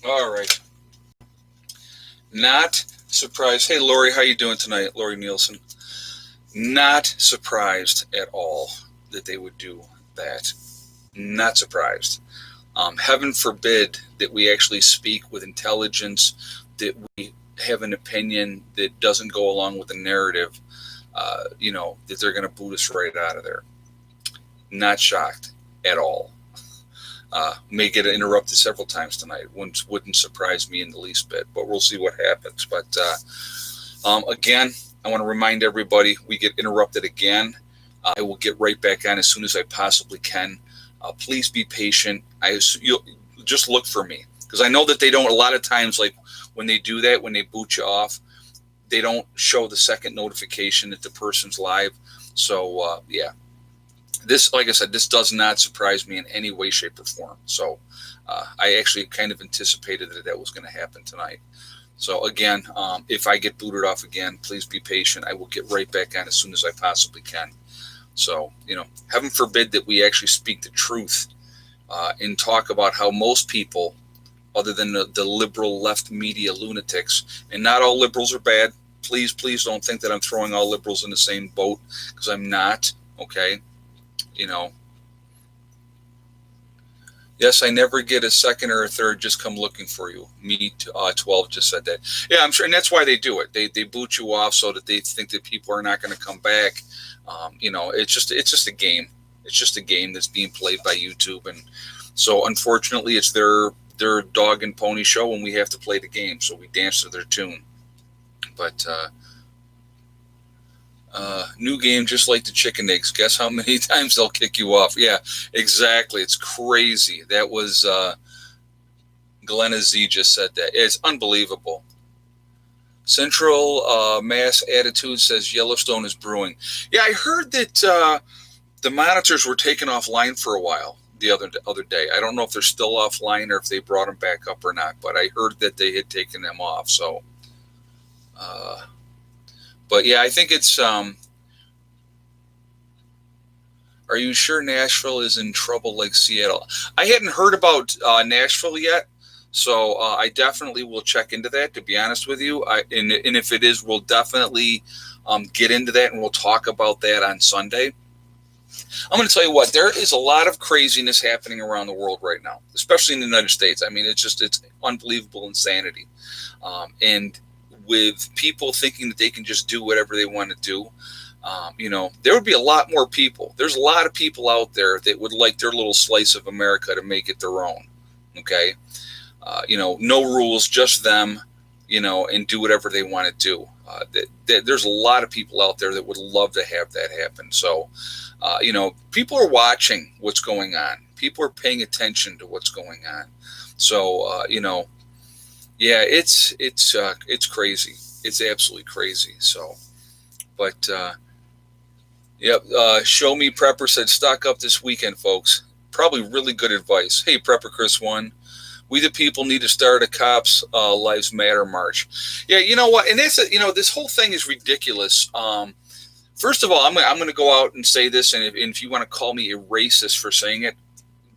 All right. Not surprised. Hey, Lori, how you doing tonight? Lori Nielsen. Not surprised at all that they would do that. Not surprised. Heaven forbid that we actually speak with intelligence, that we have an opinion that doesn't go along with the narrative, that they're going to boot us right out of there. Not shocked at all. May get interrupted several times tonight. Wouldn't surprise me in the least bit, but we'll see what happens. But again, I want to remind everybody we get interrupted again. I will get right back on as soon as I possibly can. Please be patient. You'll just look for me because I know that they don't. A lot of times, like when they do that, when they boot you off, they don't show the second notification that the person's live. So yeah, this, like I said, this does not surprise me in any way, shape, or form. So I actually kind of anticipated that was going to happen tonight. So again, if I get booted off again, please be patient. I will get right back on as soon as I possibly can. So, heaven forbid that we actually speak the truth and talk about how most people, other than the liberal left media lunatics, and not all liberals are bad. Please don't think that I'm throwing all liberals in the same boat, because I'm not. Okay, Yes, I never get a second or a third. Just come looking for you. Me, 12 just said that. Yeah, I'm sure, and that's why they do it. They boot you off so that they think that people are not going to come back. It's just a game. It's just a game that's being played by YouTube, and so unfortunately, it's their dog and pony show, and we have to play the game. So we dance to their tune. But new game, just like the chicken eggs. Guess how many times they'll kick you off? Yeah, exactly. It's crazy. That was Glenna Z just said that. It's unbelievable. Central Mass Attitude says Yellowstone is brewing. Yeah, I heard that the monitors were taken offline for a while the other day. I don't know if they're still offline or if they brought them back up or not, but I heard that they had taken them off. So, but yeah, I think it's. Are you sure Nashville is in trouble like Seattle? I hadn't heard about Nashville yet, so I definitely will check into that, to be honest with you. And if it is, we'll definitely get into that, and we'll talk about that on Sunday. I'm going to tell you what, there is a lot of craziness happening around the world right now, especially in the United States. I mean, it's unbelievable insanity. And with people thinking that they can just do whatever they want to do, there would be a lot more people. There's a lot of people out there that would like their little slice of America to make it their own. Okay. No rules, just them, and do whatever they want to do. There's a lot of people out there that would love to have that happen. So, people are watching what's going on. People are paying attention to what's going on. So, yeah, it's crazy. It's absolutely crazy. So, but, yep. Show Me Prepper said, stock up this weekend, folks. Probably really good advice. Hey, Prepper Chris 1. We the people need to start a Cops Lives Matter march. Yeah, you know what? And that's this whole thing is ridiculous. First of all, I'm going to go out and say this, and if you want to call me a racist for saying it,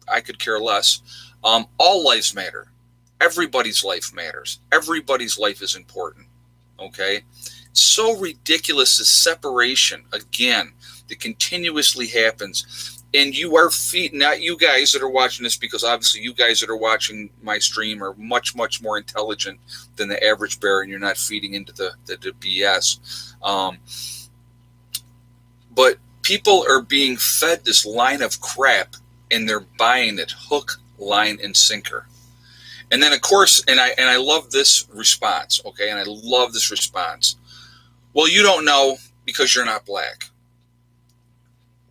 I could care less. All lives matter. Everybody's life matters. Everybody's life is important. Okay? It's so ridiculous, the separation, again, that continuously happens. And you are not you guys that are watching this, because obviously you guys that are watching my stream are much, much more intelligent than the average bear, and you're not feeding into the BS. But people are being fed this line of crap, and they're buying it hook, line, and sinker. And then, of course, and I love this response, okay? And I love this response. Well, you don't know because you're not black.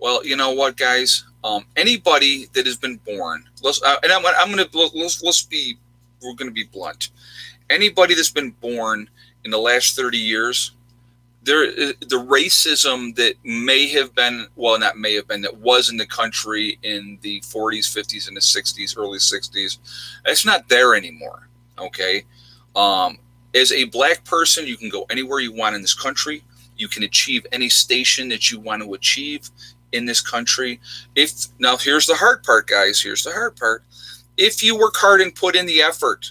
Well, you know what, guys? Anybody that has been born, we're going to be blunt. Anybody that's been born in the last 30 years, the racism that that was in the country in the 40s, 50s, and the 60s, early 60s, it's not there anymore. Okay. As a black person, you can go anywhere you want in this country. You can achieve any station that you want to achieve in this country. Now here's the hard part, guys. Here's the hard part. If you work hard and put in the effort,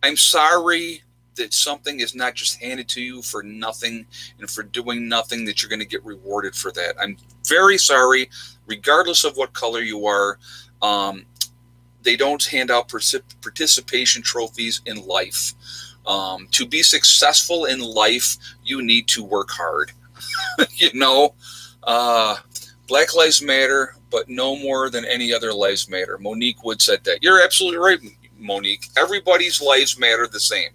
I'm sorry that something is not just handed to you for nothing and for doing nothing, that you're going to get rewarded for that. I'm very sorry, regardless of what color you are. Um, they don't hand out participation trophies in life. To be successful in life, you need to work hard. you know, uh, Black Lives Matter, but no more than any other lives matter. Monique Wood said that. You're absolutely right, Monique. Everybody's lives matter the same.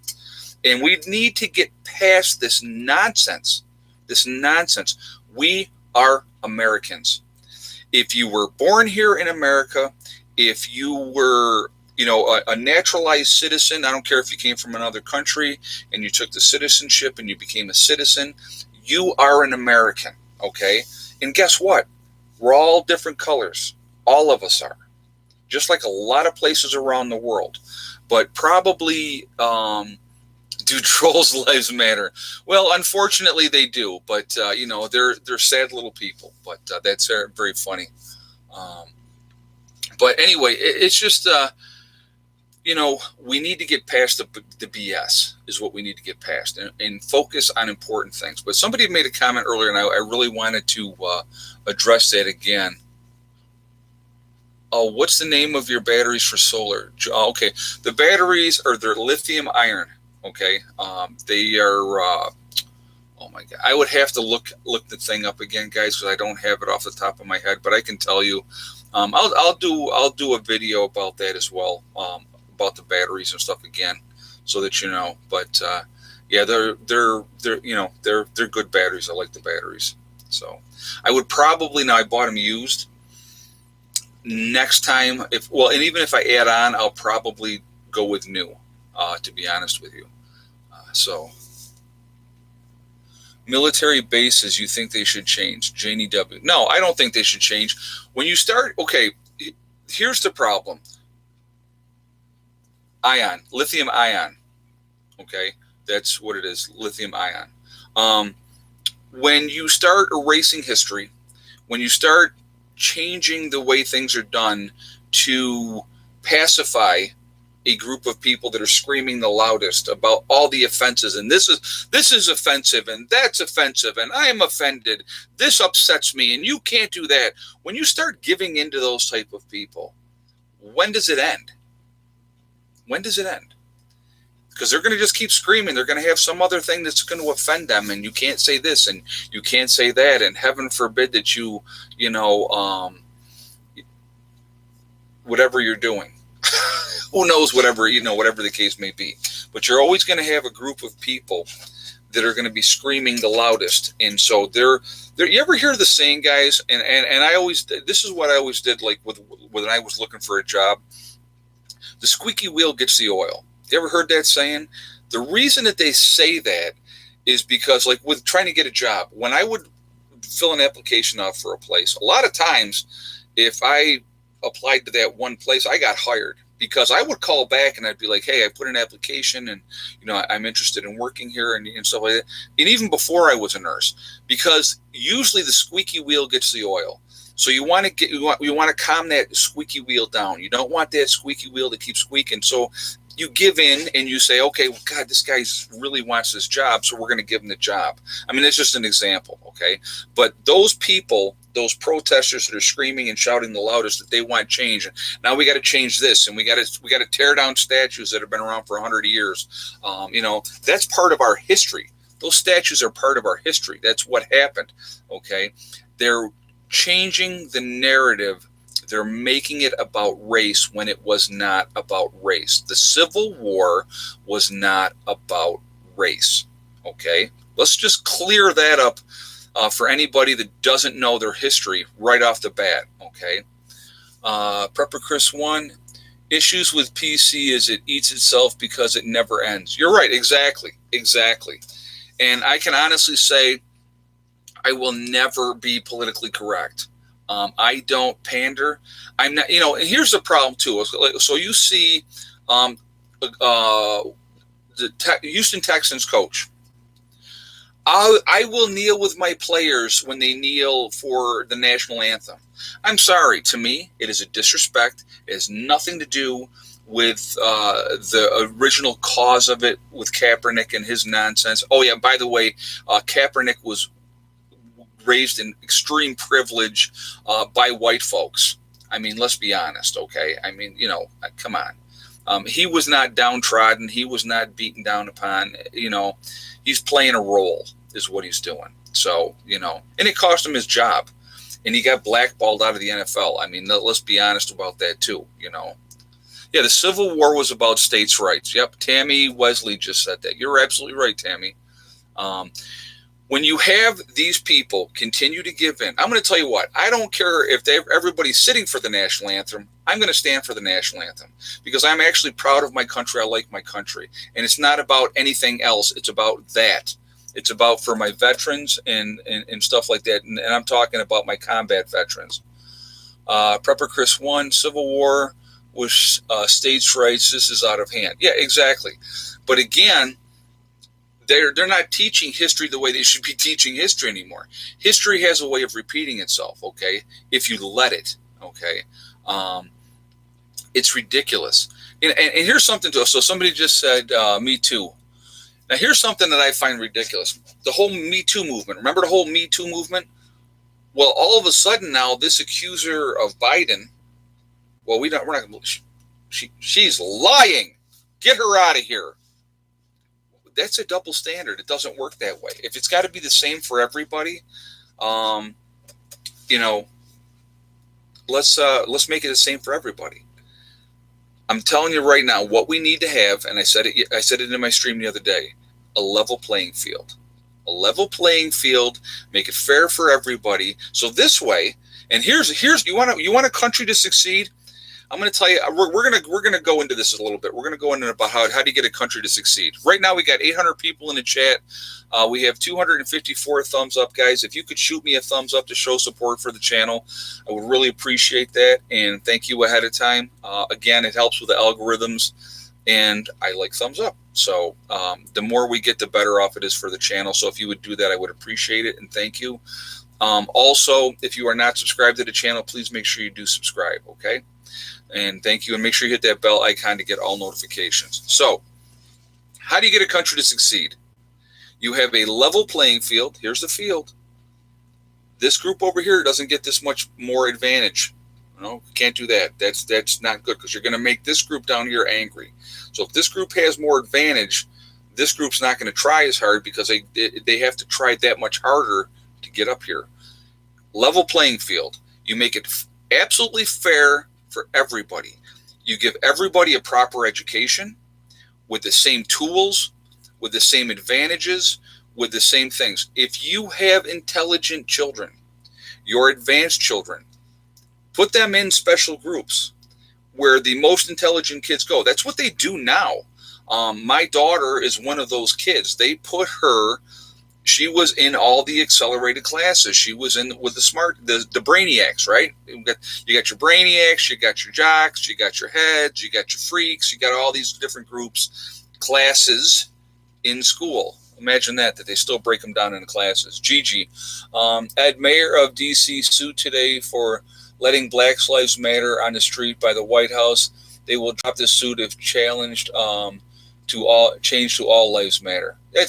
And we need to get past this nonsense. This nonsense. We are Americans. If you were born here in America, if you were, a naturalized citizen, I don't care if you came from another country and you took the citizenship and you became a citizen, you are an American, okay? And guess what? We're all different colors. All of us are. Just like a lot of places around the world. But probably do trolls' lives matter? Well, unfortunately they do. But, they're sad little people. But that's very funny. But anyway, it's just, we need to get past the BS is what we need to get past and focus on important things. But somebody made a comment earlier, and I really wanted to address that again. Oh, what's the name of your batteries for solar? Okay, the batteries are they're lithium iron. Okay, they are. Oh my God, I would have to look the thing up again, guys, because I don't have it off the top of my head. But I can tell you, I'll do a video about that as well, about the batteries and stuff again, so that you know. But yeah, they're good batteries. I like the batteries. So I would probably, now I bought them used. Next time, and even if I add on, I'll probably go with new, to be honest with you. So, military bases, you think they should change? Janie W. No, I don't think they should change. When you start, okay, here's the problem. Lithium ion. Okay, that's what it is, lithium ion. When you start erasing history, when you start changing the way things are done to pacify a group of people that are screaming the loudest about all the offenses, and this is offensive, and that's offensive, and I am offended, this upsets me, and you can't do that. When you start giving in to those type of people, when does it end? When does it end? Because they're going to just keep screaming. They're going to have some other thing that's going to offend them, and you can't say this, and you can't say that, and heaven forbid that whatever you're doing. Who knows, whatever the case may be. But you're always going to have a group of people that are going to be screaming the loudest. And so you ever hear the saying, guys, and this is what I always did, like when I was looking for a job, the squeaky wheel gets the oil. You ever heard that saying? The reason that they say that is because, like, with trying to get a job, when I would fill an application out for a place, a lot of times, if I applied to that one place, I got hired, because I would call back and I'd be like, hey, I put an application and, I'm interested in working here and stuff like that. And even before I was a nurse, because usually the squeaky wheel gets the oil. So you want to calm that squeaky wheel down. You don't want that squeaky wheel to keep squeaking. So you give in and you say, okay, well, God, this guy really wants this job, so we're going to give him the job. I mean, it's just an example, okay? But those people, those protesters that are screaming and shouting the loudest that they want change, and now we got to change this, and we got to tear down statues that have been around for 100 years. That's part of our history. Those statues are part of our history. That's what happened, okay? They're changing the narrative. They're making it about race when it was not about race. The Civil War was not about race. Okay? Let's just clear that up for anybody that doesn't know their history right off the bat. Okay? Prepper Chris 1, issues with PC is it eats itself because it never ends. You're right. Exactly. And I can honestly say I will never be politically correct. I don't pander. I'm not, and here's the problem too. So you see the Houston Texans coach. I will kneel with my players when they kneel for the national anthem. I'm sorry. To me, it is a disrespect. It has nothing to do with the original cause of it with Kaepernick and his nonsense. Oh yeah, by the way, Kaepernick was raised in extreme privilege by white folks. I mean, let's be honest, okay? I mean, come on. He was not downtrodden. He was not beaten down upon. He's playing a role is what he's doing. So, and it cost him his job. And he got blackballed out of the NFL. I mean, let's be honest about that too, Yeah, the Civil War was about states' rights. Yep, Tammy Wesley just said that. You're absolutely right, Tammy. When you have these people continue to give in, I'm going to tell you what, I don't care if everybody's sitting for the national anthem. I'm going to stand for the national anthem because I'm actually proud of my country. I like my country. And it's not about anything else. It's about that. It's about for my veterans and stuff like that. And I'm talking about my combat veterans. Prepper Chris 1, Civil War was states' rights. This is out of hand. Yeah, exactly. But again, they're not teaching history the way they should be teaching history anymore. History has a way of repeating itself, okay, if you let it, okay? It's ridiculous. And here's something to us. So somebody just said, Me Too. Now, here's something that I find ridiculous. The whole Me Too movement. Remember the whole Me Too movement? Well, all of a sudden now, this accuser of Biden, well, we're not going to, she's lying. Get her out of here. That's a double standard. It doesn't work that way. If it's got to be the same for everybody, let's make it the same for everybody. I'm telling you right now, what we need to have, and I said it in my stream the other day, a level playing field. A level playing field, make it fair for everybody. So this way, and here's you want a country to succeed. I'm going to tell you, we're going to go into this a little bit. We're going to go into about how do you get a country to succeed. Right now, we got 800 people in the chat. We have 254 thumbs up, guys. If you could shoot me a thumbs up to show support for the channel, I would really appreciate that. And thank you ahead of time. Again, it helps with the algorithms, and I like thumbs up. So the more we get, the better off it is for the channel. So if you would do that, I would appreciate it, and thank you. Also, if you are not subscribed to the channel, please make sure you do subscribe, okay? And thank you. And make sure you hit that bell icon to get all notifications. So how do you get a country to succeed? You have a level playing field. Here's the field. This group over here doesn't get this much more advantage. Can't do that. That's not good because you're going to make this group down here angry. So if this group has more advantage, this group's not going to try as hard because they have to try that much harder to get up here. Level playing field. You make it absolutely fair for everybody. You give everybody a proper education with the same tools, with the same advantages, with the same things. If you have intelligent children, your advanced children, put them in special groups where the most intelligent kids go. That's what they do now. My daughter is one of those kids. They put her, she was in all the accelerated classes. She was in with the brainiacs, right? You got your brainiacs, you got your jocks, you got your heads, you got your freaks, you got all these different groups, classes in school. Imagine that they still break them down into classes. Gigi, Ed, mayor of D.C. sued today for letting Black Lives Matter on the street by the White House. They will drop this suit if challenged to all lives matter. They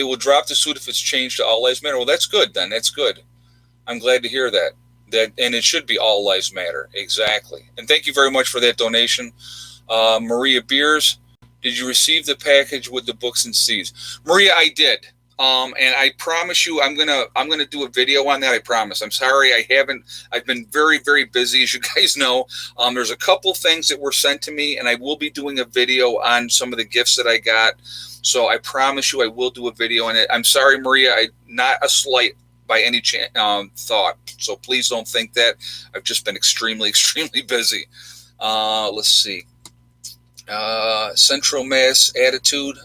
will drop the suit if it's changed to all lives matter. Well, that's good then. That's good. I'm glad to hear that. And it should be all lives matter. Exactly. And thank you very much for that donation. Maria Beers, did you receive the package with the books and seeds? Maria, I did. And I promise you, I'm gonna do a video on that. I promise. I'm sorry, I haven't. I've been very, very busy, as you guys know. There's a couple things that were sent to me, and I will be doing a video on some of the gifts that I got. So I promise you, I will do a video on it. I'm sorry, Maria. Not a slight by any thought. So please don't think that. I've just been extremely, extremely busy. Let's see. Central Mass Attitude.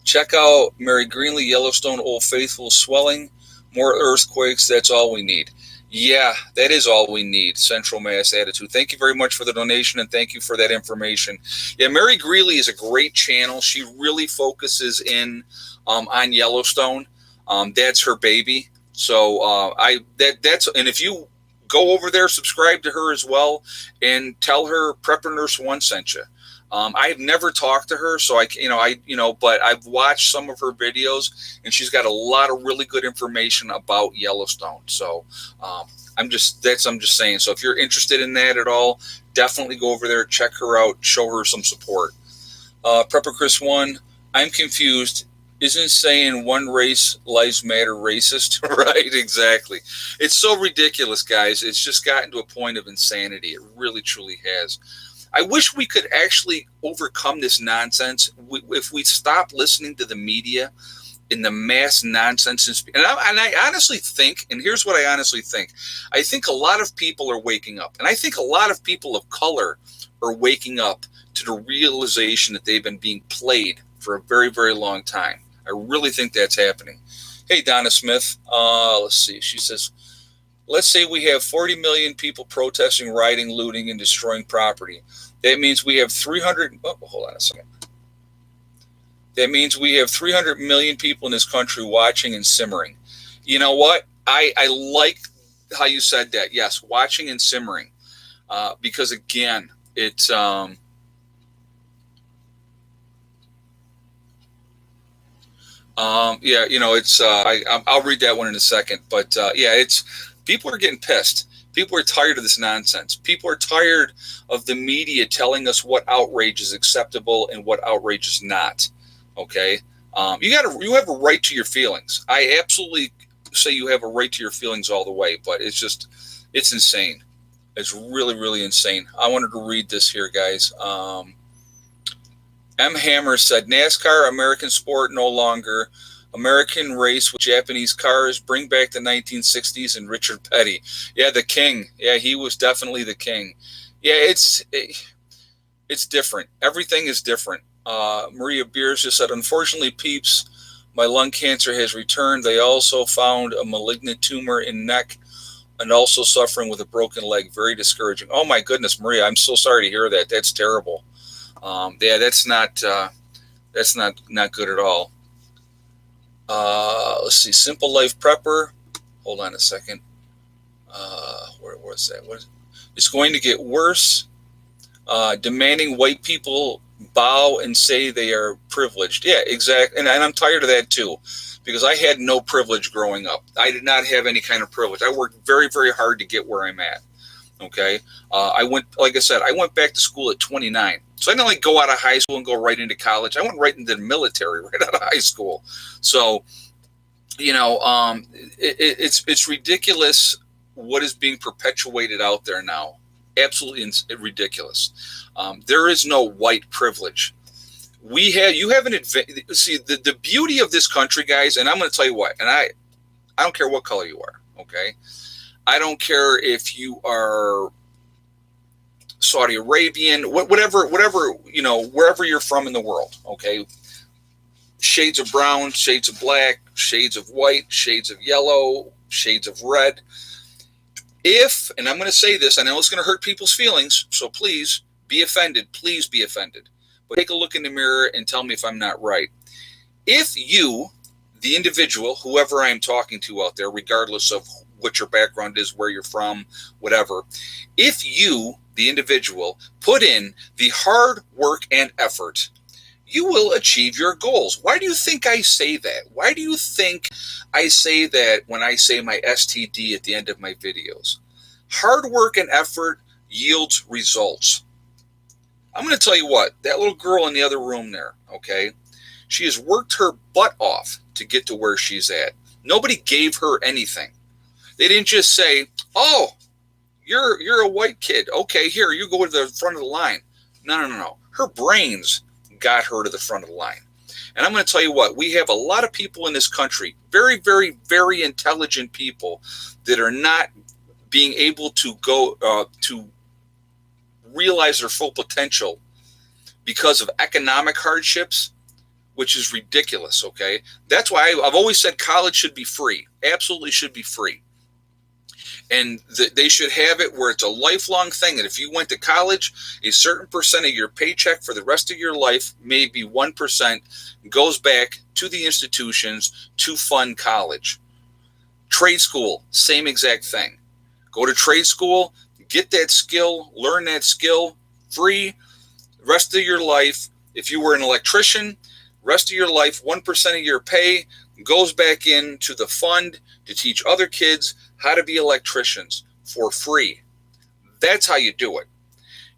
Check out Mary Greenlee, Yellowstone, Old Faithful, swelling, more earthquakes. That's all we need. Yeah, that is all we need. Central Mass Attitude. Thank you very much for the donation, and thank you for that information. Yeah, Mary Greenlee is a great channel. She really focuses in on Yellowstone. That's her baby. So and if you go over there, subscribe to her as well, and tell her Prepper Nurse One sent you. I've never talked to her, so but I've watched some of her videos, and she's got a lot of really good information about Yellowstone. So I'm just saying. So if you're interested in that at all, definitely go over there, check her out, show her some support. Prepper Chris 1, I'm confused. Isn't saying one race lives matter racist? Right, exactly. It's so ridiculous, guys. It's just gotten to a point of insanity. It really, truly has. I wish we could actually overcome this nonsense if we stop listening to the media and the mass nonsense. And I honestly think, and here's what I honestly think. I think a lot of people are waking up. And I think a lot of people of color are waking up to the realization that they've been being played for a very, very long time. I really think that's happening. Hey, Donna Smith. Let's see. She says, let's say we have 40 million people protesting, rioting, looting, and destroying property. That means we have 300. Oh, hold on a second. That means we have 300 million people in this country watching and simmering. You know what? I like how you said that. Yes, watching and simmering. Because, again, it's... yeah, it's, I'll read that one in a second, but, yeah, people are getting pissed. People are tired of this nonsense. People are tired of the media telling us what outrage is acceptable and what outrage is not. Okay. You have a right to your feelings. I absolutely say you have a right to your feelings all the way, but it's insane. It's really, really insane. I wanted to read this here, guys. M. Hammer said, NASCAR, American sport, no longer. American race with Japanese cars, bring back the 1960s and Richard Petty. Yeah, the king. Yeah, he was definitely the king. Yeah, it's different. Everything is different. Maria Beers just said, unfortunately, peeps, my lung cancer has returned. They also found a malignant tumor in neck and also suffering with a broken leg. Very discouraging. Oh, my goodness, Maria, I'm so sorry to hear that. That's terrible. Yeah, that's not good at all. Let's see. Simple Life Prepper. Hold on a second. Where was that? It's going to get worse. Demanding white people bow and say they are privileged. Yeah, exactly. And I'm tired of that too, because I had no privilege growing up. I did not have any kind of privilege. I worked very, very hard to get where I'm at. Okay. Like I said, I went back to school at 29. So I didn't go out of high school and go right into college. I went right into the military right out of high school. So, it's ridiculous what is being perpetuated out there now. Absolutely ridiculous. There is no white privilege. You have an advantage. See, the beauty of this country, guys, and I'm going to tell you what, and I don't care what color you are. Okay. I don't care if you are Saudi Arabian, whatever, wherever you're from in the world, okay? Shades of brown, shades of black, shades of white, shades of yellow, shades of red. And I'm going to say this, I know it's going to hurt people's feelings, so please be offended. Please be offended. But take a look in the mirror and tell me if I'm not right. If you, the individual, whoever I'm talking to out there, regardless of what your background is, where you're from, whatever, if you, the individual, put in the hard work and effort, you will achieve your goals. Why do you think I say that? Why do you think I say that when I say my STD at the end of my videos? Hard work and effort yields results. I'm going to tell you what, that little girl in the other room there, okay, she has worked her butt off to get to where she's at. Nobody gave her anything. They didn't just say, oh, you're a white kid. Okay, here, you go to the front of the line. No. Her brains got her to the front of the line. And I'm going to tell you what, we have a lot of people in this country, very, very, very intelligent people that are not being able to go to realize their full potential because of economic hardships, which is ridiculous, okay? That's why I've always said college should be free. Absolutely should be free. And they should have it where it's a lifelong thing. And if you went to college, a certain percent of your paycheck for the rest of your life, maybe 1%, goes back to the institutions to fund college. Trade school, same exact thing. Go to trade school, get that skill, learn that skill, free, rest of your life. If you were an electrician, rest of your life, 1% of your pay goes back into the fund to teach other kids how to be electricians for free. That's how you do it.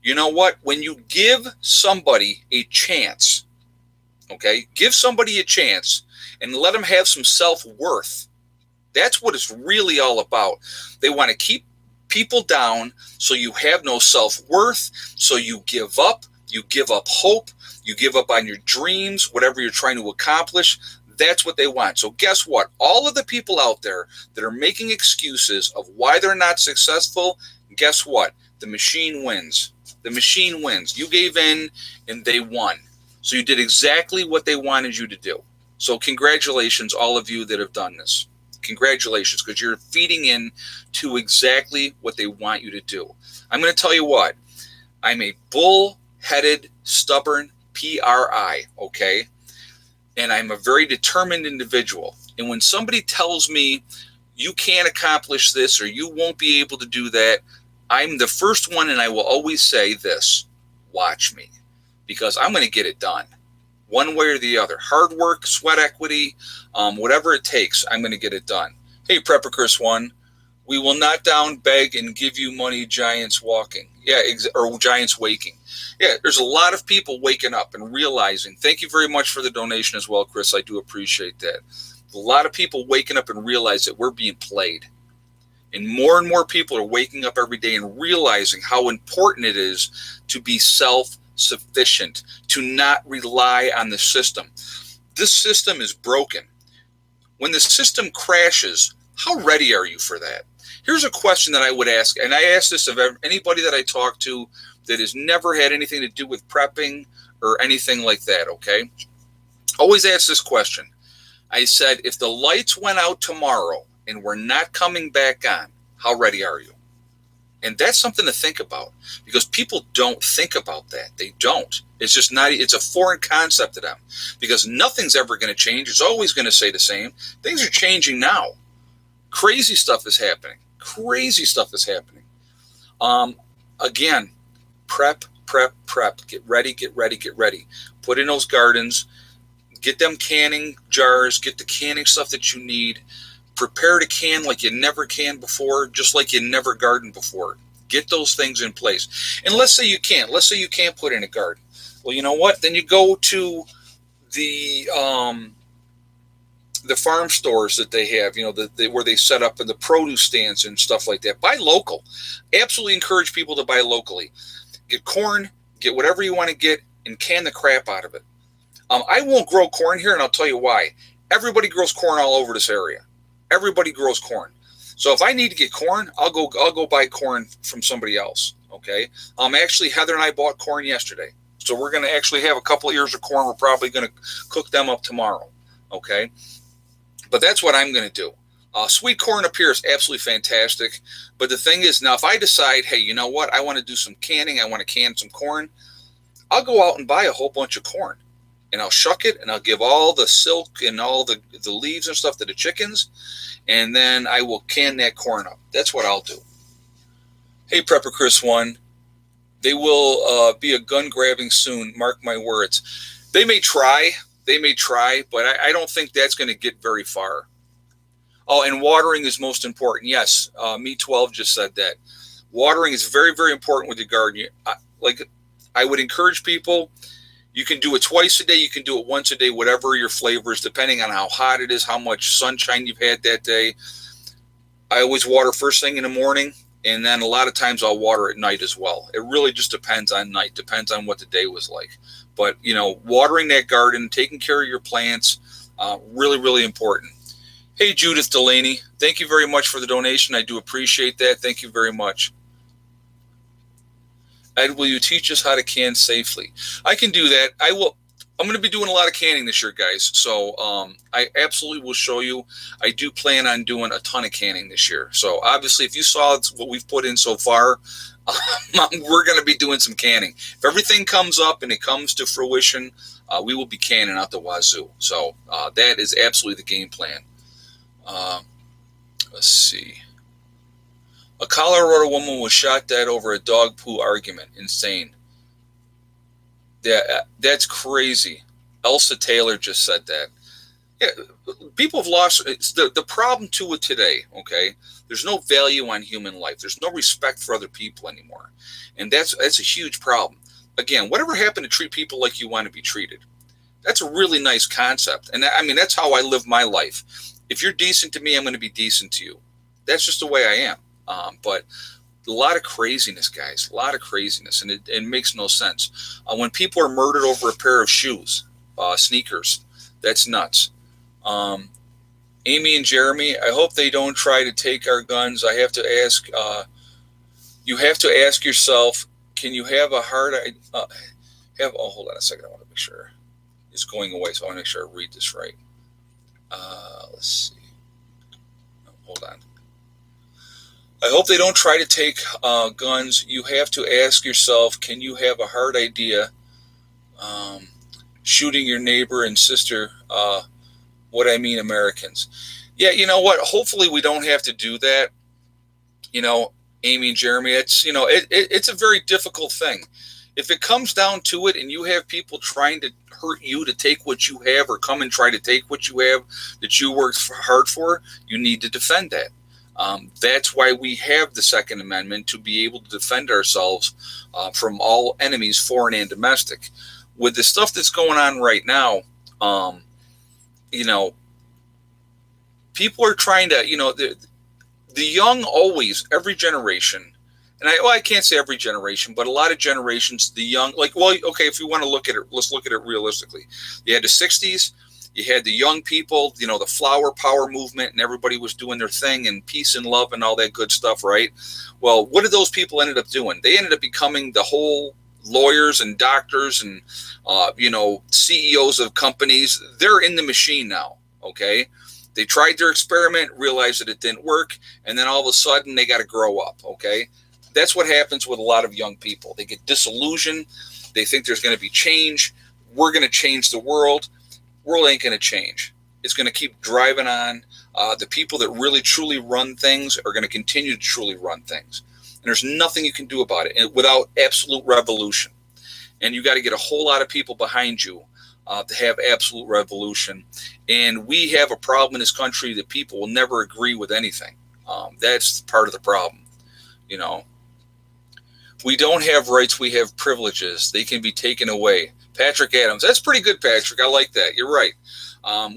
You know what? When you give somebody a chance, okay, give somebody a chance and let them have some self-worth. That's what it's really all about. They want to keep people down so you have no self-worth, so you give up hope, you give up on your dreams, whatever you're trying to accomplish. That's what they want. So guess what? All of the people out there that are making excuses of why they're not successful, guess what? The machine wins. The machine wins. You gave in and they won. So you did exactly what they wanted you to do. So congratulations, all of you that have done this. Congratulations, because you're feeding in to exactly what they want you to do. I'm going to tell you what. I'm a bull-headed, stubborn PRI, okay? And I'm a very determined individual. And when somebody tells me you can't accomplish this or you won't be able to do that, I'm the first one, and I will always say this: watch me, because I'm going to get it done. One way or the other. Hard work, sweat equity, whatever it takes, I'm going to get it done. Hey, Prepper Chris 1, we will not down, beg, and give you money, giants walking. Yeah, or giants waking. Yeah, there's a lot of people waking up and realizing. Thank you very much for the donation as well, Chris. I do appreciate that. A lot of people waking up and realize that we're being played. And more people are waking up every day and realizing how important it is to be self-sufficient, to not rely on the system. This system is broken. When the system crashes, how ready are you for that? Here's a question that I would ask, and I ask this of anybody that I talk to that has never had anything to do with prepping or anything like that, okay? Always ask this question. I said, if the lights went out tomorrow and we're not coming back on, how ready are you? And that's something to think about, because people don't think about that. They don't. It's just not, it's a foreign concept to them, because nothing's ever going to change. It's always going to stay the same. Things are changing now. Crazy stuff is happening. Crazy stuff is happening. Again, prep. Get ready. Put in those gardens. Get them canning jars. Get the canning stuff that you need. Prepare to can like you never canned before, just like you never gardened before. Get those things in place. And let's say you can't. Let's say you can't put in a garden. Well, you know what? Then you go to the farm stores that they have, where they set up in the produce stands and stuff like that. Buy local. Absolutely encourage people to buy locally. Get corn, get whatever you want to get, and can the crap out of it. I won't grow corn here, and I'll tell you why. Everybody grows corn all over this area. Everybody grows corn. So if I need to get corn, I'll go buy corn from somebody else. Okay. Actually, Heather and I bought corn yesterday. So we're going to actually have a couple of ears of corn. We're probably going to cook them up tomorrow. Okay. But that's what I'm going to do. Sweet corn up here is absolutely fantastic. But the thing is, now if I decide, hey, you know what? I want to do some canning. I want to can some corn. I'll go out and buy a whole bunch of corn. And I'll shuck it, and I'll give all the silk and all the leaves and stuff to the chickens, and then I will can that corn up. That's what I'll do. Hey, Prepper Chris 1, they will be a gun grabbing soon. Mark my words. They may try, but I don't think that's going to get very far. Oh, and watering is most important. Yes, Me 12 just said that. Watering is very, very important with your garden. I would encourage people. You can do it twice a day. You can do it once a day, whatever your flavor is, depending on how hot it is, how much sunshine you've had that day. I always water first thing in the morning, and then a lot of times I'll water at night as well. It really just depends on night, depends on what the day was like. But, watering that garden, taking care of your plants, really, really important. Hey, Judith Delaney, thank you very much for the donation. I do appreciate that. Thank you very much. Ed, will you teach us how to can safely? I can do that. I will. I'm going to be doing a lot of canning this year, guys. So I absolutely will show you. I do plan on doing a ton of canning this year. So obviously, if you saw what we've put in so far, we're going to be doing some canning. If everything comes up and it comes to fruition, we will be canning out the wazoo. So that is absolutely the game plan. Let's see. A Colorado woman was shot dead over a dog poo argument. Insane. That's crazy. Elsa Taylor just said that. Yeah, people have lost. It's the problem too with today. Okay, there's no value on human life. There's no respect for other people anymore, and that's a huge problem. Again, whatever happened to treat people like you want to be treated? That's a really nice concept, and I mean that's how I live my life. If you're decent to me, I'm going to be decent to you. That's just the way I am. But a lot of craziness, guys. A lot of craziness, and it makes no sense. When people are murdered over a pair of shoes, sneakers, that's nuts. Um, Amy and Jeremy, I hope they don't try to take our guns. I have to ask. You have to ask yourself, can you have a hard? Have oh, hold on a second. I want to make sure it's going away, so I want to make sure I read this right. Let's see. Oh, hold on. I hope they don't try to take guns. You have to ask yourself, can you have a hard idea um, shooting your neighbor and sister? What I mean, Americans. Yeah, you know what? Hopefully we don't have to do that. You know, Amy and Jeremy, it's a very difficult thing. If it comes down to it and you have people trying to hurt you to take what you have or come and try to take what you have that you worked hard for, you need to defend that. That's why we have the Second Amendment, to be able to defend ourselves from all enemies, foreign and domestic. With the stuff that's going on right now, um, you know, people are trying to, the young always, every generation, and I can't say every generation, but a lot of generations, the young, like, well, okay, if you want to look at it, let's look at it realistically. You had the 60s, you had the young people, the flower power movement, and everybody was doing their thing and peace and love and all that good stuff, right? Well, what did those people ended up doing? They ended up becoming the whole lawyers and doctors and, CEOs of companies. They're in the machine now, okay? They tried their experiment, realized that it didn't work, and then all of a sudden they got to grow up, okay? That's what happens with a lot of young people. They get disillusioned. They think there's going to be change. We're going to change the world. World ain't going to change. It's going to keep driving on. The people that really truly run things are going to continue to truly run things. And there's nothing you can do about it without absolute revolution. And you got to get a whole lot of people behind you to have absolute revolution. And we have a problem in this country that people will never agree with anything. That's part of the problem. We don't have rights, we have privileges. They can be taken away. Patrick Adams, that's pretty good, Patrick. I like that. You're right.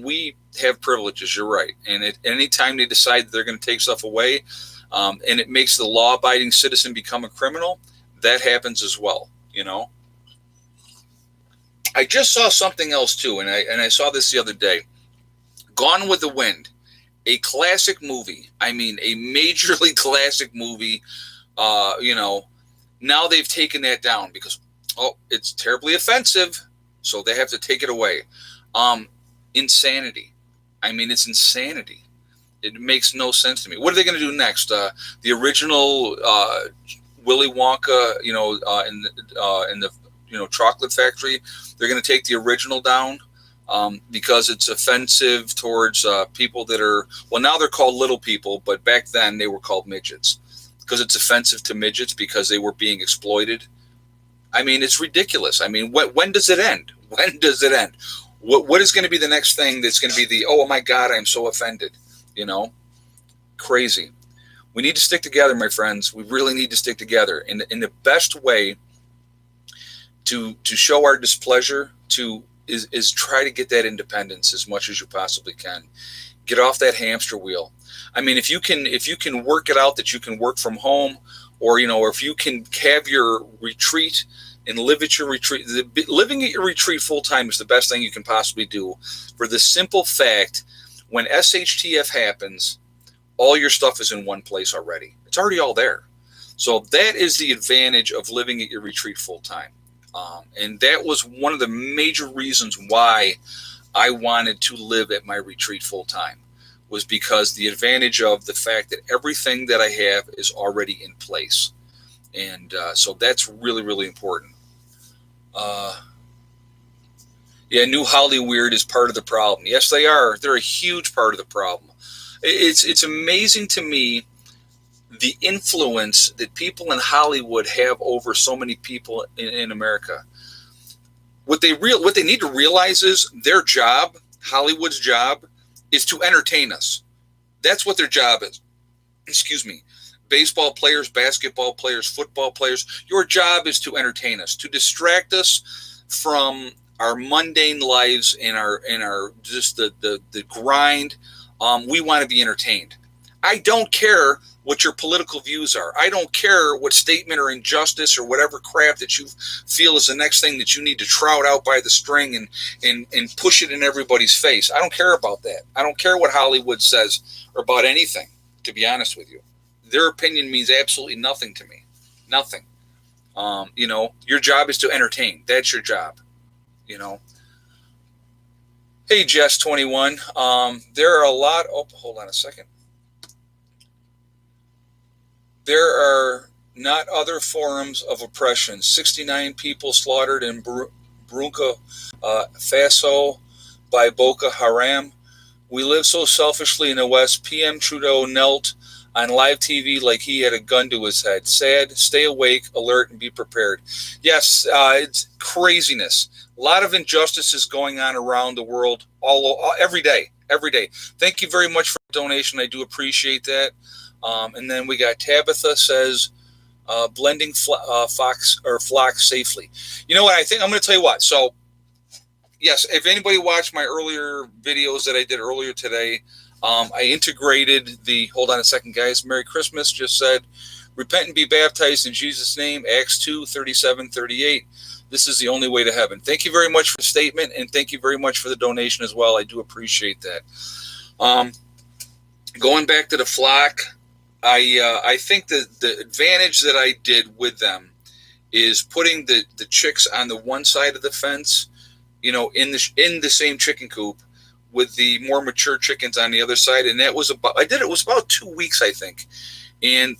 We have privileges. You're right. And at any time they decide that they're going to take stuff away, and it makes the law-abiding citizen become a criminal, that happens as well. I just saw something else too, and I saw this the other day. Gone with the Wind, a classic movie. I mean, a majorly classic movie. Now they've taken that down because it's terribly offensive, so they have to take it away. Insanity. I mean, it's insanity. It makes no sense to me. What are they going to do next? The original Willy Wonka, in the chocolate factory, they're going to take the original down because it's offensive towards people that are, well, now they're called little people, but back then they were called midgets because it's offensive to midgets because they were being exploited. I mean, it's ridiculous. I mean, when does it end? When does it end? What is going to be the next thing that's going to be oh my God, I'm so offended? Crazy. We need to stick together, my friends. We really need to stick together. And the best way to show our displeasure is try to get that independence as much as you possibly can. Get off that hamster wheel. I mean, if you can work it out that you can work from home, or if you can have your retreat and live at your retreat. Living at your retreat full time is the best thing you can possibly do, for the simple fact when SHTF happens, all your stuff is in one place already. It's already all there. So that is the advantage of living at your retreat full time. And that was one of the major reasons why I wanted to live at my retreat full time, was because the advantage of the fact that everything that I have is already in place. And so that's really, really important. New Hollyweird is part of the problem. Yes, they are. They're a huge part of the problem. It's amazing to me the influence that people in Hollywood have over so many people in America. What they need to realize is their job, Hollywood's job, is to entertain us. That's what their job is. Excuse me. Baseball players, basketball players, football players, your job is to entertain us, to distract us from our mundane lives and our just the grind. We want to be entertained. I don't care what your political views are. I don't care what statement or injustice or whatever crap that you feel is the next thing that you need to trout out by the string and push it in everybody's face. I don't care about that. I don't care what Hollywood says or about anything, to be honest with you. Their opinion means absolutely nothing to me. Nothing. Your job is to entertain. That's your job. Hey, Jess21. There are a lot. Oh, hold on a second. There are not other forms of oppression. 69 people slaughtered in Burkina Faso by Boko Haram. We live so selfishly in the West. PM Trudeau knelt on live TV like he had a gun to his head. Sad. Stay awake, alert, and be prepared. Yes, it's craziness. A lot of injustices going on around the world every day. Every day. Thank you very much for the donation. I do appreciate that. And then we got Tabitha says, blending flocks safely. You know what? I think I'm going to tell you what. So, yes, if anybody watched my earlier videos that I did earlier today, I integrated hold on a second, guys. Merry Christmas just said, repent and be baptized in Jesus' name. Acts 2:37-38. This is the only way to heaven. Thank you very much for the statement, and thank you very much for the donation as well. I do appreciate that. Going back to the flock, I think that the advantage that I did with them is putting the chicks on the one side of the fence, in the same chicken coop, with the more mature chickens on the other side. And it was about 2 weeks, I think. And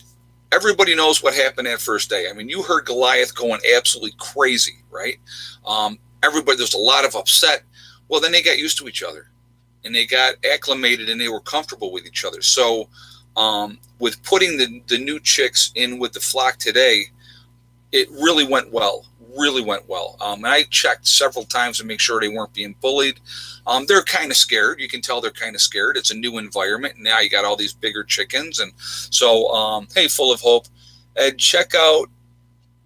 everybody knows what happened that first day. I mean, you heard Goliath going absolutely crazy, right? There's a lot of upset. Well, then they got used to each other and they got acclimated and they were comfortable with each other. So with putting the new chicks in with the flock today, it really went well. And I checked several times to make sure they weren't being bullied. They're kind of scared. You can tell they're kind of scared. It's a new environment. Now you got all these bigger chickens. And so, hey, full of hope. And check out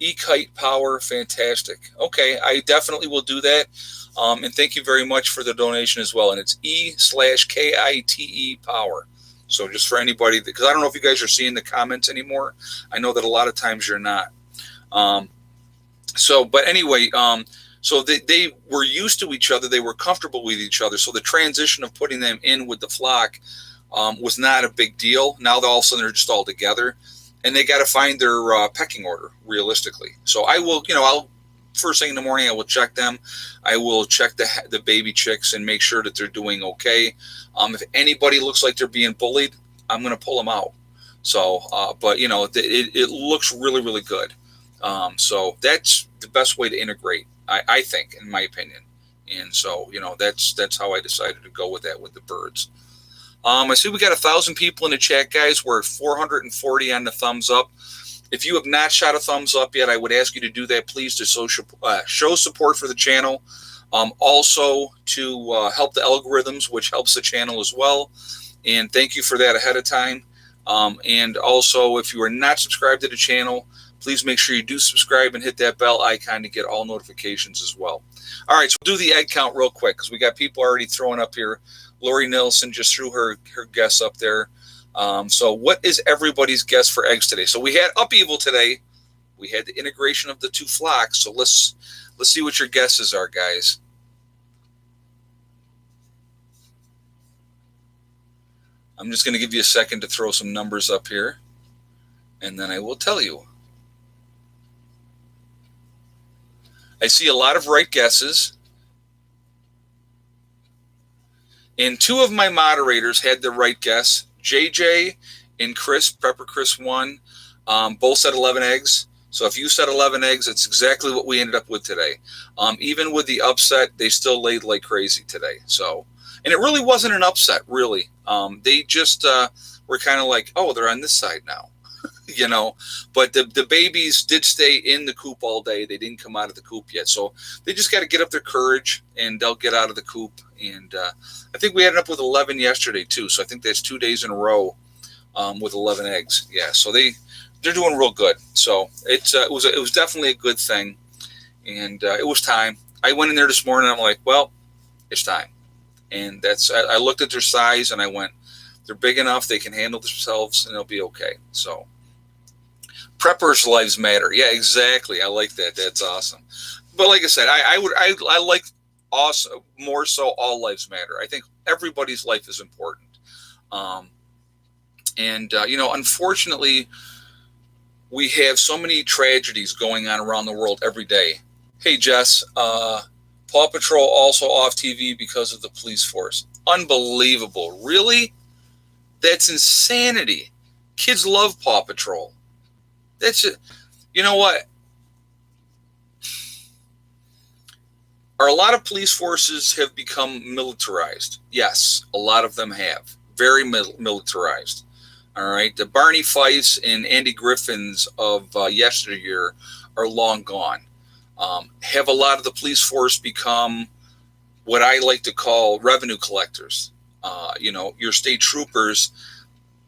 E-Kite Power. Fantastic. Okay, I definitely will do that. And thank you very much for the donation as well. And it's E/KITE Power. So just for anybody, because I don't know if you guys are seeing the comments anymore. I know that a lot of times you're not. But anyway, so they were used to each other. They were comfortable with each other. So the transition of putting them in with the flock was not a big deal. Now all of a sudden they're just all together, and they got to find their pecking order realistically. So I will, I'll first thing in the morning I will check them. I will check the baby chicks and make sure that they're doing okay. If anybody looks like they're being bullied, I'm going to pull them out. So, but it looks really, really good. So that's the best way to integrate, I think, in my opinion. And so, that's how I decided to go with that with the birds. I see we got 1,000 people in the chat, guys. We're at 440 on the thumbs up. If you have not shot a thumbs up yet, I would ask you to do that, please, to show support for the channel. Also to help the algorithms, which helps the channel as well. And thank you for that ahead of time. And also, if you are not subscribed to the channel, please make sure you do subscribe and hit that bell icon to get all notifications as well. All right, so we'll do the egg count real quick because we got people already throwing up here. Lori Nilsson just threw her guess up there. So what is everybody's guess for eggs today? So we had upheaval today. We had the integration of the two flocks. So let's see what your guesses are, guys. I'm just going to give you a second to throw some numbers up here, and then I will tell you. I see a lot of right guesses. And two of my moderators had the right guess. JJ and Chris, Prepper Chris 1, both said 11 eggs. So if you said 11 eggs, it's exactly what we ended up with today. Even with the upset, they still laid like crazy today. So, and it really wasn't an upset, really. They just were kind of like, oh, they're on this side now. you know. But the babies did stay in the coop all day. They didn't come out of the coop yet. So they just got to get up their courage, and they'll get out of the coop. And I think we ended up with 11 yesterday, too. So I think that's 2 days in a row with 11 eggs. Yeah, so they're doing real good. So it was definitely a good thing. And it was time. I went in there this morning, and I'm like, well, it's time. And I looked at their size, and I went, they're big enough, they can handle themselves, and they'll be okay. So preppers' lives matter. Yeah, exactly. I like that. That's awesome. But like I said, I like also more so all lives matter. I think everybody's life is important. Unfortunately, we have so many tragedies going on around the world every day. Hey, Jess, Paw Patrol also off TV because of the police force. Unbelievable. Really? That's insanity. Kids love Paw Patrol. That's it. You know what? Are a lot of police forces have become militarized? Yes, a lot of them have. Very militarized. All right. The Barney Fifes and Andy Griffins of yesteryear are long gone. Have a lot of the police force become what I like to call revenue collectors? Your state troopers,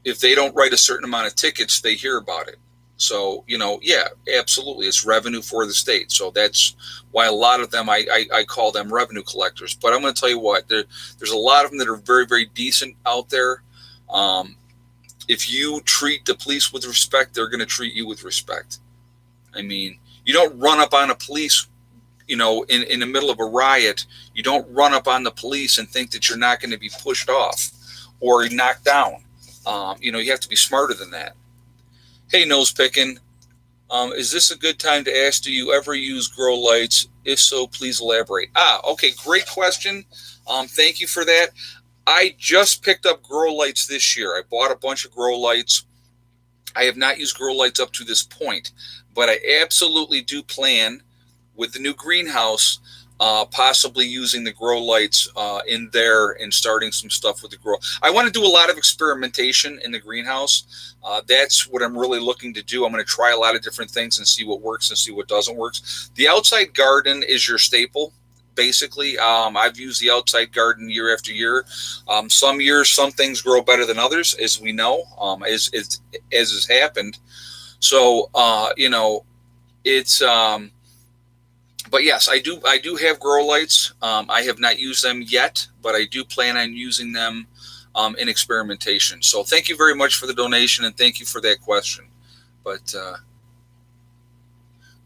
if they don't write a certain amount of tickets, they hear about it. So, yeah, absolutely. It's revenue for the state. So that's why a lot of them, I call them revenue collectors. But I'm going to tell you what, there's a lot of them that are very, very decent out there. If you treat the police with respect, they're going to treat you with respect. I mean, you don't run up on a police, in the middle of a riot. You don't run up on the police and think that you're not going to be pushed off or knocked down. You have to be smarter than that. Hey, nose picking. Is this a good time to ask, do you ever use grow lights? If so, please elaborate. Okay, great question. Thank you for that. I just picked up grow lights this year. I bought a bunch of grow lights. I have not used grow lights up to this point, but I absolutely do plan with the new greenhouse, possibly using the grow lights in there and starting some stuff with the grow. I want to do a lot of experimentation in the greenhouse. That's what I'm really looking to do. I'm going to try a lot of different things and see what works and see what doesn't work. The outside garden is your staple. Basically, I've used the outside garden year after year. Some years, some things grow better than others, as we know, as has happened. So, it's. But yes, I do have grow lights. I have not used them yet, but I do plan on using them in experimentation. So thank you very much for the donation, and thank you for that question. But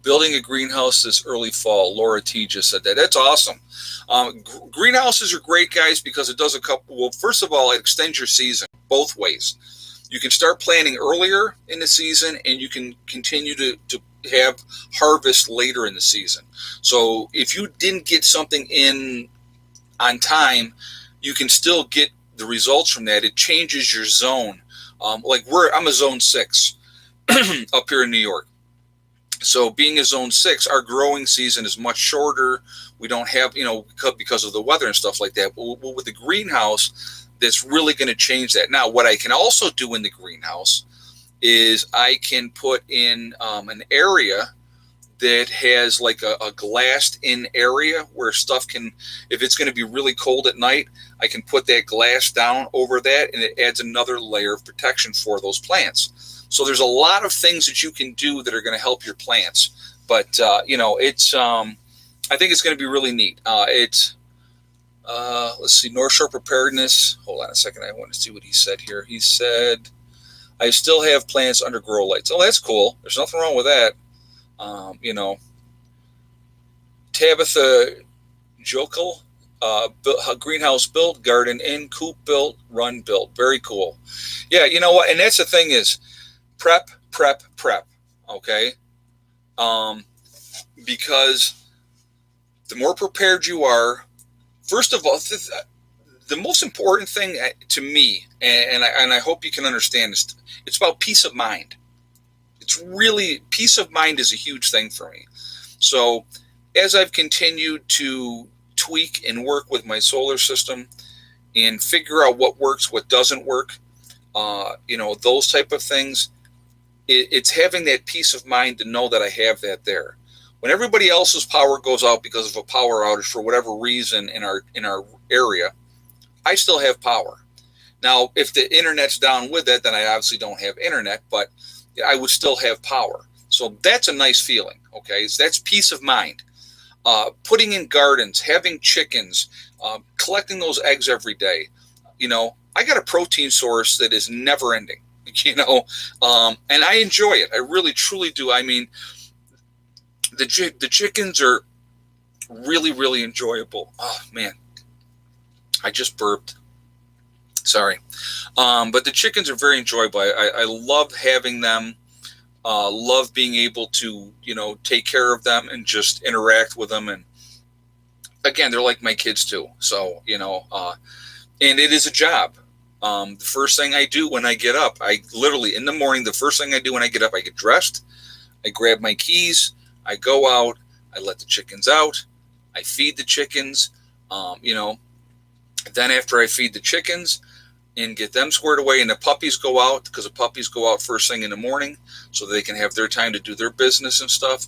building a greenhouse this early fall, Laura T just said that. That's awesome. Greenhouses are great, guys, because it does a couple. Well, first of all, it extends your season both ways. You can start planting earlier in the season, and you can continue to have harvest later in the season. So if you didn't get something in on time, you can still get the results from that. It changes your zone. I'm a zone 6 up here in New York. So being a zone 6, our growing season is much shorter. We don't have, because of the weather and stuff like that. But with the greenhouse, that's really going to change that. Now, what I can also do in the greenhouse is I can put in an area that has like a glassed in area where stuff can, if it's going to be really cold at night, I can put that glass down over that, and it adds another layer of protection for those plants. So there's a lot of things that you can do that are going to help your plants. But, it's, I think it's going to be really neat. Let's see, North Shore Preparedness. Hold on a second. I want to see what he said here. He said, I still have plants under grow lights. Oh, that's cool. There's nothing wrong with that. Tabitha Jokel, greenhouse built, garden in, coop built, run built. Very cool. Yeah, you know what? And that's the thing is prep. Okay. Because the more prepared you are, first of all, the most important thing to me, and I hope you can understand this, it's about peace of mind. It's really, peace of mind is a huge thing for me. So as I've continued to tweak and work with my solar system and figure out what works, what doesn't work, those type of things, it's having that peace of mind to know that I have that there. When everybody else's power goes out because of a power outage for whatever reason in our area, I still have power. Now, if the internet's down with it, then I obviously don't have internet, but I would still have power. So that's a nice feeling, okay? So that's peace of mind. Putting in gardens, having chickens, collecting those eggs every day. I got a protein source that is never ending, and I enjoy it. I really, truly do. I mean, the chickens are really, really enjoyable. Oh, man. I just burped. Sorry. But the chickens are very enjoyable. I love having them. Love being able to, take care of them and just interact with them. And again, they're like my kids too. So, and it is a job. The first thing I do when I get up, in the morning, the first thing I do when I get up, I get dressed, I grab my keys, I go out, I let the chickens out, I feed the chickens, then after I feed the chickens and get them squared away and the puppies go out, because the puppies go out first thing in the morning so they can have their time to do their business and stuff,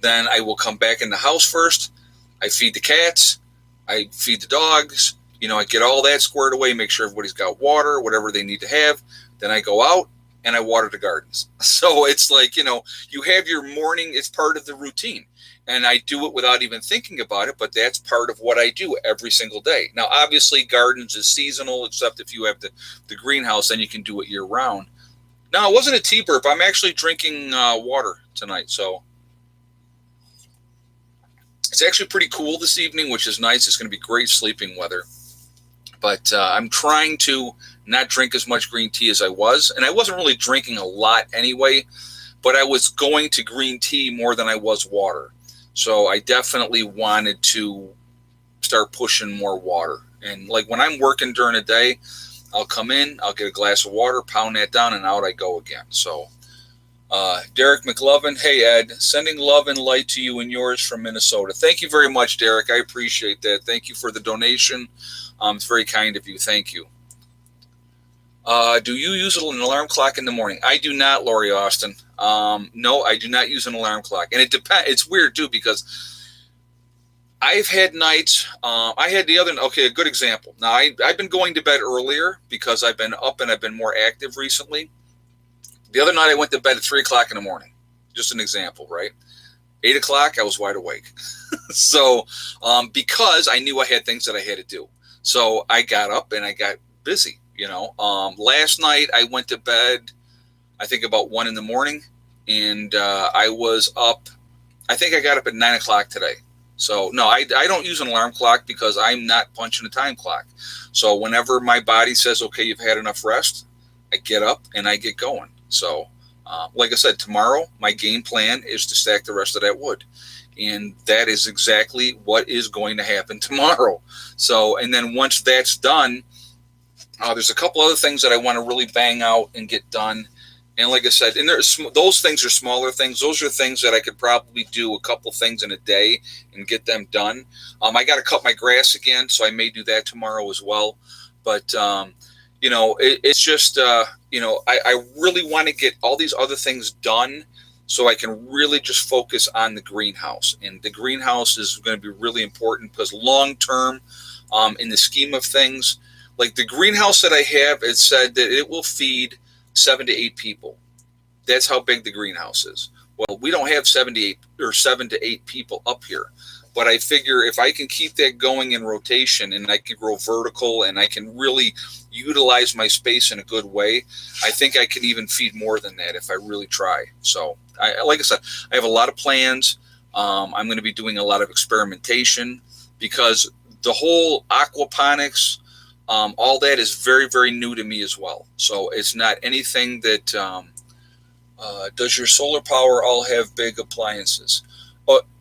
then I will come back in the house first. I feed the cats, I feed the dogs, I get all that squared away, make sure everybody's got water, whatever they need to have. Then I go out and I water the gardens. So it's like, you have your morning, it's part of the routine. And I do it without even thinking about it, but that's part of what I do every single day. Now, obviously, gardens is seasonal, except if you have the greenhouse, then you can do it year round. No, it wasn't a tea burp. I'm actually drinking water tonight. So it's actually pretty cool this evening, which is nice. It's going to be great sleeping weather. But I'm trying to not drink as much green tea as I was. And I wasn't really drinking a lot anyway, but I was going to green tea more than I was water. So I definitely wanted to start pushing more water. And like when I'm working during the day, I'll come in, I'll get a glass of water, pound that down, and out I go again. So Derek McLovin, hey Ed, sending love and light to you and yours from Minnesota. Thank you very much, Derek. I appreciate that. Thank you for the donation. It's very kind of you. Thank you. Do you use an alarm clock in the morning? I do not, Lori Austin. No, I do not use an alarm clock. And it depends. It's weird, too, because I've had nights. I had a good example. Now, I've been going to bed earlier because I've been up and I've been more active recently. The other night, I went to bed at 3 o'clock in the morning. Just an example, right? 8 o'clock, I was wide awake. So, because I knew I had things that I had to do. So I got up and I got busy, Last night I went to bed, I think about 1 in the morning, and I was up, I think I got up at 9 o'clock today. So no, I don't use an alarm clock because I'm not punching a time clock. So whenever my body says, okay, you've had enough rest, I get up and I get going. So like I said, tomorrow my game plan is to stack the rest of that wood. And that is exactly what is going to happen tomorrow. So, and then once that's done, there's a couple other things that I want to really bang out and get done. And like I said, and those things are smaller things. Those are things that I could probably do a couple things in a day and get them done. I got to cut my grass again, so I may do that tomorrow as well. But, it's just, I really want to get all these other things done so I can really just focus on the greenhouse. And the greenhouse is going to be really important because long term, in the scheme of things, like the greenhouse that I have, it said that it will feed 7 to 8 people. That's how big the greenhouse is. Well, we don't have 7 to 8 people up here. But I figure if I can keep that going in rotation and I can grow vertical and I can really utilize my space in a good way, I think I can even feed more than that if I really try. So, like I said, I have a lot of plans. I'm going to be doing a lot of experimentation because the whole aquaponics, all that is very, very new to me as well. So it's not anything that, does your solar power all have big appliances?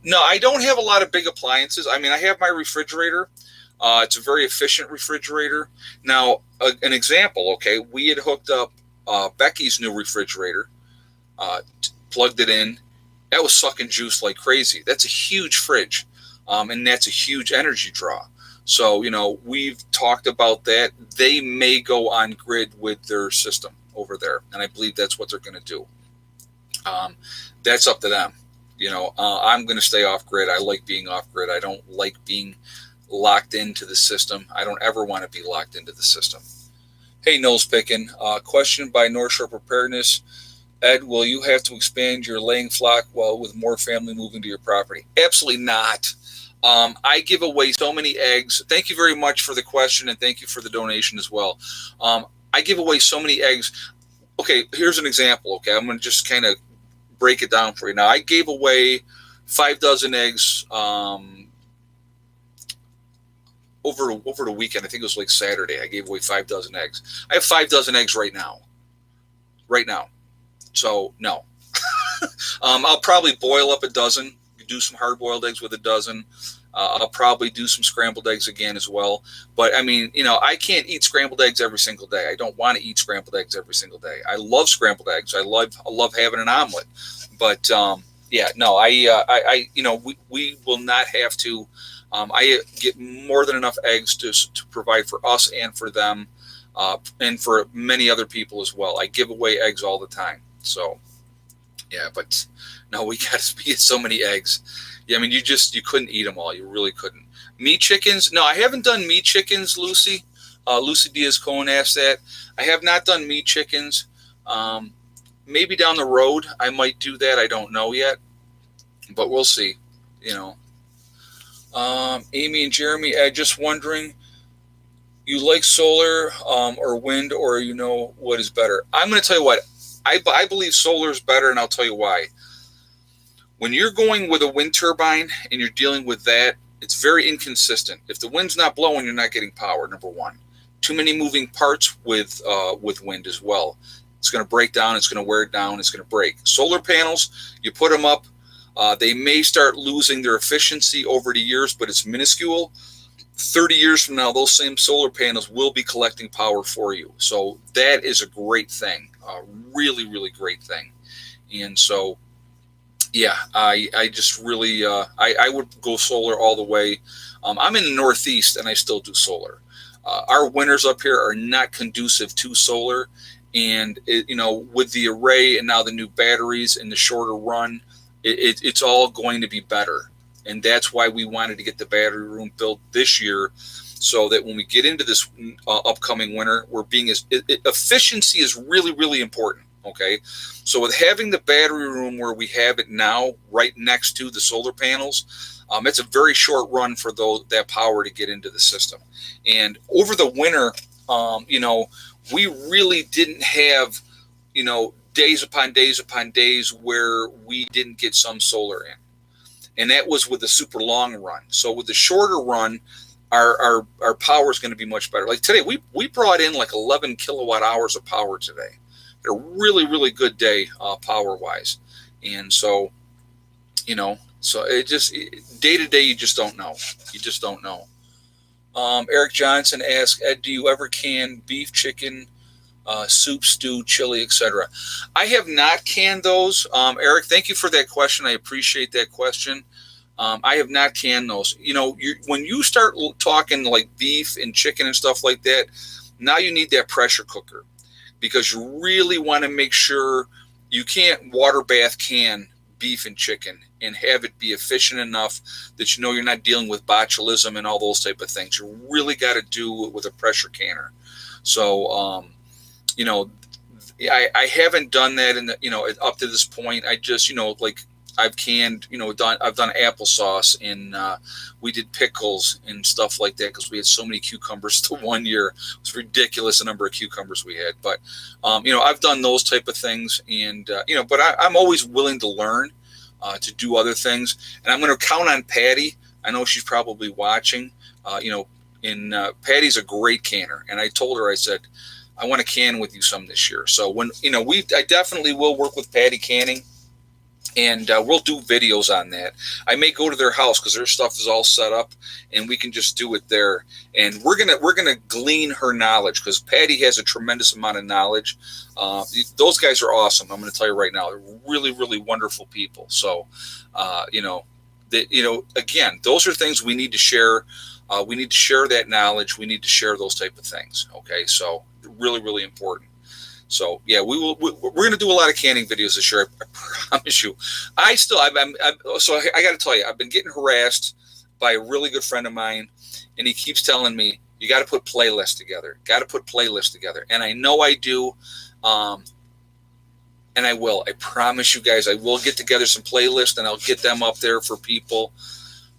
No, I don't have a lot of big appliances. I mean, I have my refrigerator. It's a very efficient refrigerator. Now, an example, okay, we had hooked up Becky's new refrigerator, plugged it in. That was sucking juice like crazy. That's a huge fridge, and that's a huge energy draw. So, we've talked about that. They may go on grid with their system over there, and I believe that's what they're going to do. Um, that's up to them. I'm going to stay off grid. I like being off grid. I don't like being locked into the system. I don't ever want to be locked into the system. Hey, nose picking. Question by North Shore Preparedness. Ed, will you have to expand your laying flock with more family moving to your property? Absolutely not. I give away so many eggs. Thank you very much for the question, and thank you for the donation as well. I give away so many eggs. Okay, here's an example. Okay, I'm going to just kind of break it down for you. Now, I gave away 5 dozen eggs over the weekend. I think it was like Saturday. I gave away 5 dozen eggs. I have 5 dozen eggs right now. So no. I'll probably boil up a dozen, do some hard-boiled eggs with a dozen. I'll probably do some scrambled eggs again as well. But I mean, I can't eat scrambled eggs every single day. I don't want to eat scrambled eggs every single day. I love scrambled eggs. I love having an omelet. But yeah, no, we will not have to. I get more than enough eggs to provide for us and for them, and for many other people as well. I give away eggs all the time. So yeah, but no, we got to eat so many eggs. Yeah, I mean, you couldn't eat them all. You really couldn't. Meat chickens? No, I haven't done meat chickens, Lucy. Lucy Diaz-Cohen asked that. I have not done meat chickens. Maybe down the road I might do that. I don't know yet, but we'll see. Amy and Jeremy, just wondering, you like solar or wind, or what is better? I'm going to tell you what. I believe solar is better, and I'll tell you why. When you're going with a wind turbine and you're dealing with that, it's very inconsistent. If the wind's not blowing, you're not getting power, number one. Too many moving parts with wind as well. It's going to break down. It's going to wear it down. It's going to break. Solar panels, you put them up. They may start losing their efficiency over the years, but it's minuscule. 30 years from now, those same solar panels will be collecting power for you. So that is a great thing, a really, really great thing. And so, yeah, I just really, I would go solar all the way. I'm in the Northeast and I still do solar. Our winters up here are not conducive to solar. And, with the array and now the new batteries and the shorter run, it's all going to be better. And that's why we wanted to get the battery room built this year, so that when we get into this upcoming winter, we're being efficiency is really, really important. Okay. So with having the battery room where we have it now, right next to the solar panels, it's a very short run for that power to get into the system. And over the winter, we really didn't have, days upon days upon days where we didn't get some solar in. And that was with the super long run. So with the shorter run, our power is going to be much better. Like today, we brought in like 11 kilowatt hours of power today. A really, really good day power wise. And so, so it just day to day, you just don't know. You just don't know. Eric Johnson asked, Ed, do you ever can beef, chicken, soup, stew, chili, etc.? I have not canned those. Eric, thank you for that question. I appreciate that question. I have not canned those. When you start talking like beef and chicken and stuff like that, now you need that pressure cooker, because you really want to make sure you can't water bath can beef and chicken and have it be efficient enough that you're not dealing with botulism and all those type of things. You really got to do it with a pressure canner. So, I haven't done that up to this point. I just, I've canned, I've done applesauce, and we did pickles and stuff like that because we had so many cucumbers the one year. It was ridiculous the number of cucumbers we had. But, I've done those type of things, and, but I'm always willing to learn to do other things. And I'm going to count on Patty. I know she's probably watching, Patty's a great canner. And I told her, I said, I want to can with you some this year. So when, I definitely will work with Patty canning, and we'll do videos on that. I may go to their house because their stuff is all set up, and we can just do it there. And we're gonna glean her knowledge, because Patty has a tremendous amount of knowledge. Those guys are awesome. I'm going to tell you right now, they're really, really wonderful people. So, again, those are things we need to share. We need to share that knowledge. We need to share those type of things. Okay, so really, really important. So yeah, we're going to do a lot of canning videos this year. I promise you. So I got to tell you, I've been getting harassed by a really good friend of mine, and he keeps telling me, you got to put playlists together. Got to put playlists together. And I know I do. And I will. I promise you guys, I will get together some playlists, and I'll get them up there for people.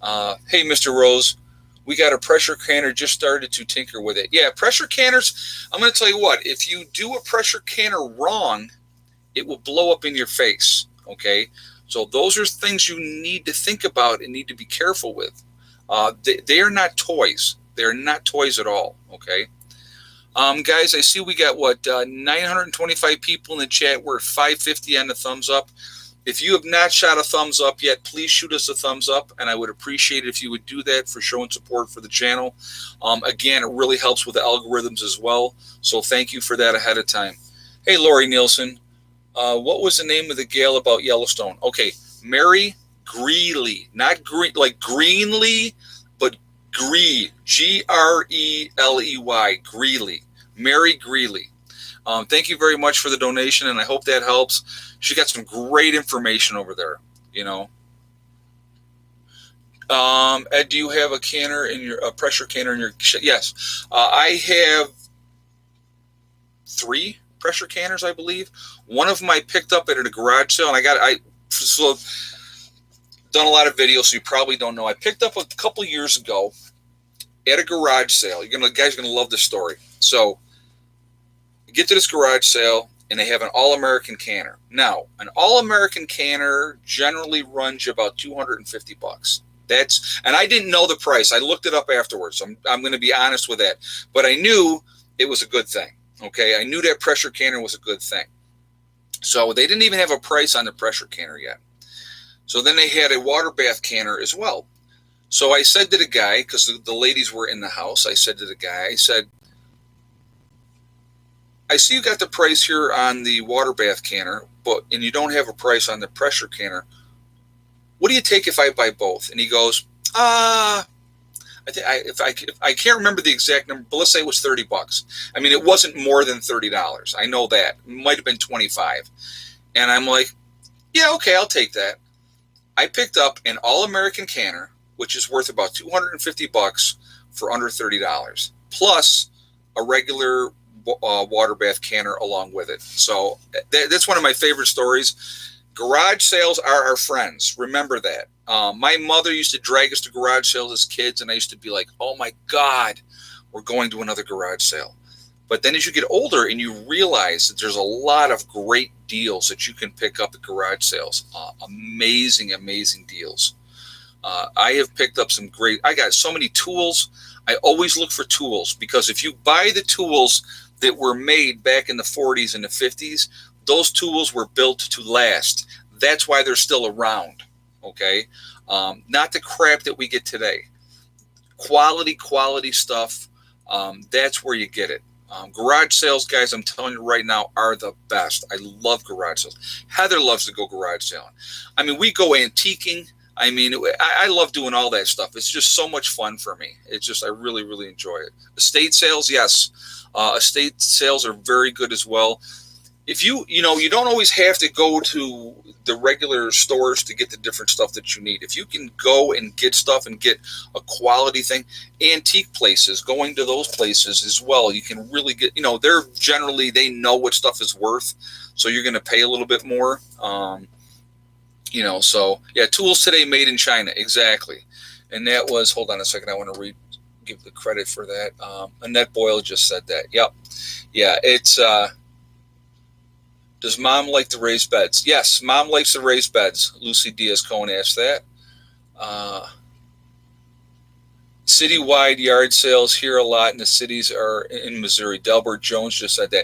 Hey, Mr. Rose, we got a pressure canner, just started to tinker with it. Yeah, pressure canners, I'm going to tell you what, if you do a pressure canner wrong, it will blow up in your face, okay? So those are things you need to think about and need to be careful with. They are not toys. They're not toys at all, okay? Guys, I see we got, 925 people in the chat. We're at 550 on the thumbs up. If you have not shot a thumbs up yet, please shoot us a thumbs up, and I would appreciate it if you would do that for showing support for the channel. Again, it really helps with the algorithms as well, so thank you for that ahead of time. Hey, Lori Nielsen, what was the name of the gal about Yellowstone? Okay, Mary Greeley, not like Greenlee, but Greeley, Greeley, Mary Greeley. Thank you very much for the donation, and I hope that helps. She got some great information over there, you know. Ed, do you have a pressure canner in your? Yes, I have 3 pressure canners, I believe. One of them I picked up at a garage sale, and so done a lot of videos, so you probably don't know. I picked up a couple years ago at a garage sale. Guys are gonna love this story. So you get to this garage sale, and they have an all-American canner. Now, an all-American canner generally runs you about $250. And I didn't know the price. I looked it up afterwards. So I'm going to be honest with that. But I knew it was a good thing. Okay, I knew that pressure canner was a good thing. So they didn't even have a price on the pressure canner yet. So then they had a water bath canner as well. So I said to the guy, because the ladies were in the house, I said, I see you got the price here on the water bath canner, and you don't have a price on the pressure canner. What do you take if I buy both? And he goes, I can't remember the exact number, but let's say it was $30. I mean, it wasn't more than $30. I know that. It might have been 25. And I'm like, yeah, okay, I'll take that. I picked up an all-American canner, which is worth about $250 for under $30, plus a regular water bath canner along with it. So that's one of my favorite stories. Garage sales are our friends. Remember that. My mother used to drag us to garage sales as kids, and I used to be like, oh my God, we're going to another garage sale. But then as you get older and you realize that there's a lot of great deals that you can pick up at garage sales, amazing, amazing deals. I have picked up I got so many tools. I always look for tools, because if you buy the tools that were made back in the 40s and the 50s, those tools were built to last. That's why they're still around, okay? Not the crap that we get today. Quality stuff, that's where you get it. Garage sales, guys, I'm telling you right now, are the best. I love garage sales. Heather loves to go garage selling. I mean, we go antiquing. I mean, I love doing all that stuff. It's just so much fun for me. It's just, I really, really enjoy it. Estate sales, yes. Estate sales are very good as well. If you don't always have to go to the regular stores to get the different stuff that you need. If you can go and get stuff and get a quality thing, antique places, going to those places as well, you can really get, they know what stuff is worth. So you're going to pay a little bit more. So yeah, tools today made in China. Exactly. And that was, hold on a second. I want to give the credit for that. Annette Boyle just said that. Yep. Yeah. It's, does mom like the raised beds? Yes, mom likes the raised beds. Lucy Diaz-Cohen asked that. Citywide yard sales here a lot in the cities are in Missouri. Delbert Jones just said that.